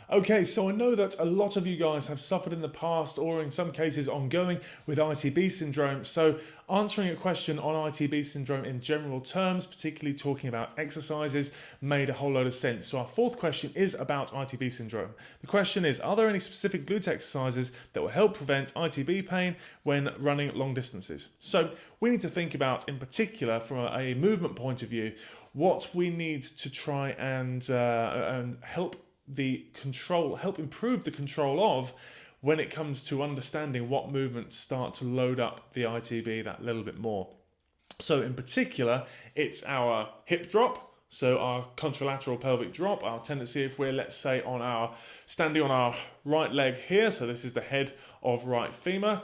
Okay, so I know that a lot of you guys have suffered in the past, or in some cases ongoing, with ITB syndrome. So answering a question on ITB syndrome in general terms, particularly talking about exercises, made a whole load of sense. So our fourth question is about ITB syndrome. The question is, are there any specific glute exercises that will help prevent ITB pain when running long distances? So we need to think about, in particular, from a movement point of view, what we need to try and help improve the control of when it comes to understanding what movements start to load up the ITB that little bit more. So in particular, it's our hip drop, so our contralateral pelvic drop, our tendency if we're, let's say, standing on our right leg here, so this is the head of right femur,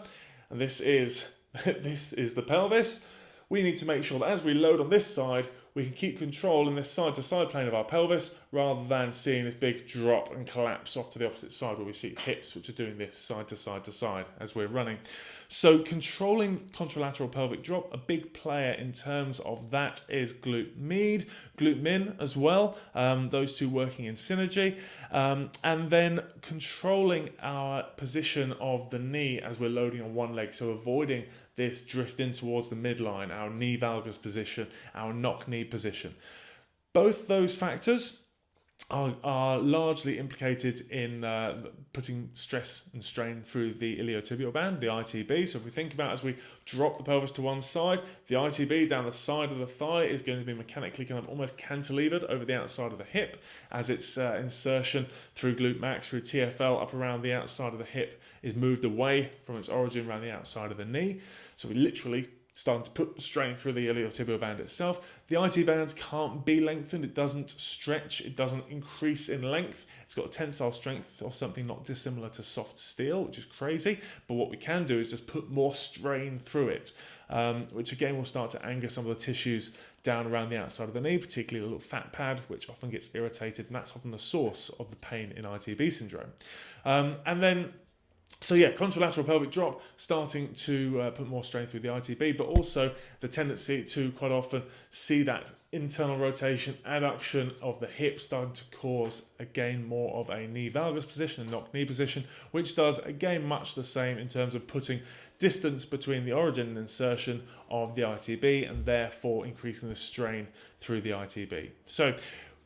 and this is the pelvis. We need to make sure that as we load on this side, we can keep control in this side-to-side plane of our pelvis rather than seeing this big drop and collapse off to the opposite side where we see hips which are doing this side-to-side to side as we're running. So controlling contralateral pelvic drop, a big player in terms of that is glute med, glute min as well, those two working in synergy. And then controlling our position of the knee as we're loading on one leg, so avoiding this drift in towards the midline, our knee valgus position, our knock knee position. Both those factors are largely implicated in putting stress and strain through the iliotibial band, the ITB. So if we think about as we drop the pelvis to one side, the ITB down the side of the thigh is going to be mechanically kind of almost cantilevered over the outside of the hip as its insertion through glute max, through TFL up around the outside of the hip is moved away from its origin around the outside of the knee. So we literally starting to put strain through the iliotibial band itself. The IT bands can't be lengthened, it doesn't stretch, it doesn't increase in length. It's got a tensile strength of something not dissimilar to soft steel, which is crazy, but what we can do is just put more strain through it, which again will start to anger some of the tissues down around the outside of the knee, particularly the little fat pad, which often gets irritated, and that's often the source of the pain in ITB syndrome. So yeah, contralateral pelvic drop starting to put more strain through the ITB, but also the tendency to quite often see that internal rotation, adduction of the hip starting to cause, again, more of a knee valgus position, a knock knee position, which does, again, much the same in terms of putting distance between the origin and insertion of the ITB and therefore increasing the strain through the ITB. So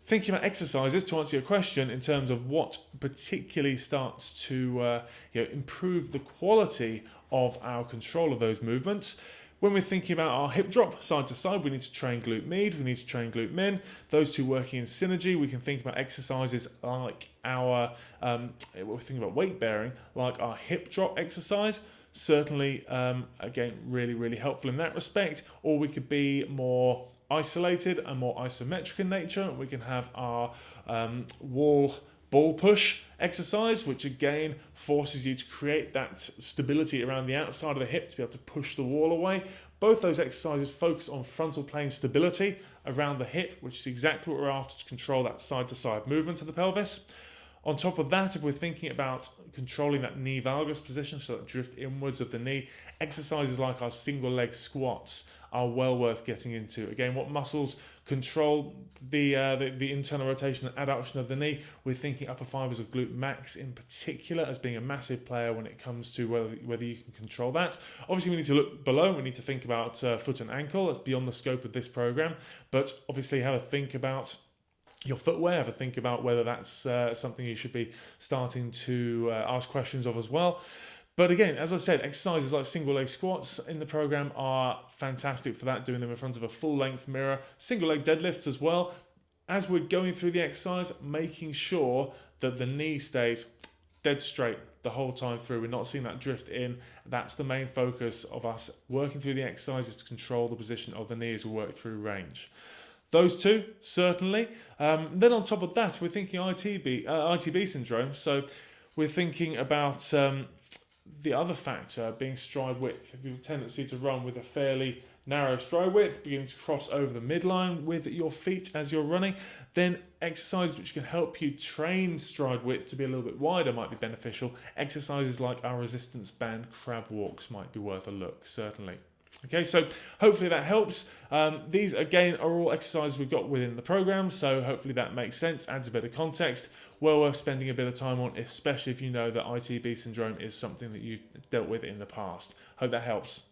thinking about exercises, to answer your question, in terms of what particularly starts to improve the quality of our control of those movements. When we're thinking about our hip drop side to side, we need to train glute med, we need to train glute min. Those two working in synergy, we can think about exercises like we're thinking about weight bearing, like our hip drop exercise. Certainly, again, really, really helpful in that respect. Or we could be more isolated and more isometric in nature. We can have our wall ball push exercise, which again forces you to create that stability around the outside of the hip to be able to push the wall away. Both those exercises focus on frontal plane stability around the hip, which is exactly what we're after to control that side-to-side movement of the pelvis. On top of that, if we're thinking about controlling that knee valgus position, so that drift inwards of the knee, exercises like our single leg squats are well worth getting into. Again, what muscles control the internal rotation and adduction of the knee? We're thinking upper fibers of glute max in particular as being a massive player when it comes to whether you can control that. Obviously, we need to look below. We need to think about foot and ankle. That's beyond the scope of this program. But obviously, have a think about your footwear, have a think about whether that's something you should be starting to ask questions of as well. But again, as I said, exercises like single leg squats in the program are fantastic for that, doing them in front of a full length mirror. Single leg deadlifts as well. As we're going through the exercise, making sure that the knee stays dead straight the whole time through. We're not seeing that drift in. That's the main focus of us working through the exercise, is to control the position of the knee as we work through range. Those two, certainly. Then on top of that, we're thinking ITB syndrome. So we're thinking about the other factor being stride width. If you have a tendency to run with a fairly narrow stride width, beginning to cross over the midline with your feet as you're running, then exercises which can help you train stride width to be a little bit wider might be beneficial. Exercises like our resistance band crab walks might be worth a look, certainly. Okay, so hopefully that helps. These, again, are all exercises we've got within the program, so hopefully that makes sense, adds a bit of context. Well worth spending a bit of time on, especially if you know that ITB syndrome is something that you've dealt with in the past. Hope that helps.